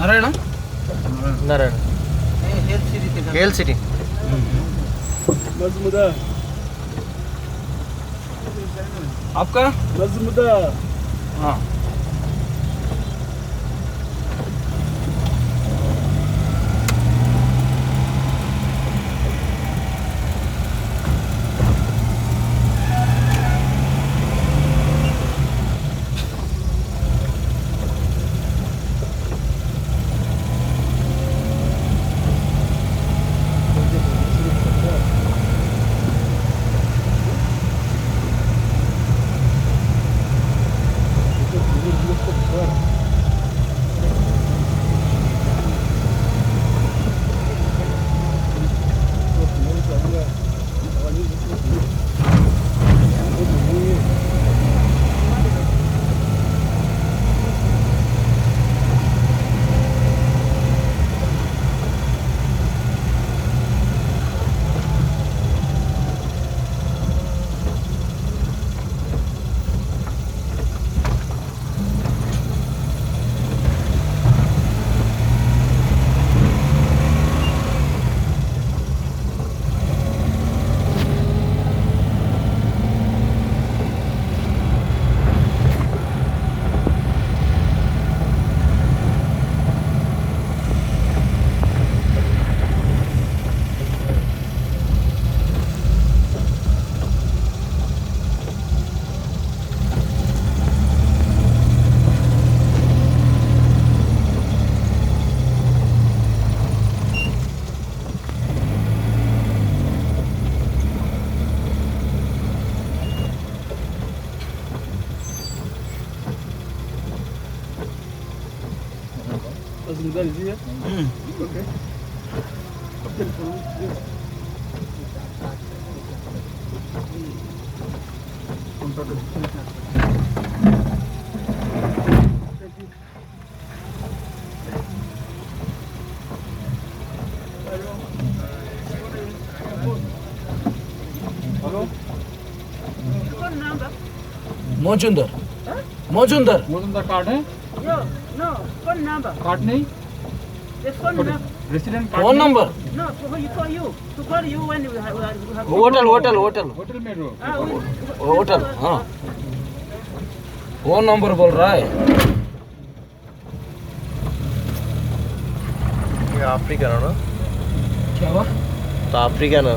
नारायण Narayan hello city मजमुदा आपका मजमुदा हाँ मजमुदा लीजिए ओके मोचुंदर मोचुंदर मजमुदा कार्ड है No, phone number. कार्ड नहीं The phone number. Resident card phone number No, for you. To call you when you have. Hotel hotel hotel hotel में रहो होटल हाँ फोन नंबर बोल रहा है ये अफ्रीका ना क्या हुआ तो अफ्रीका ना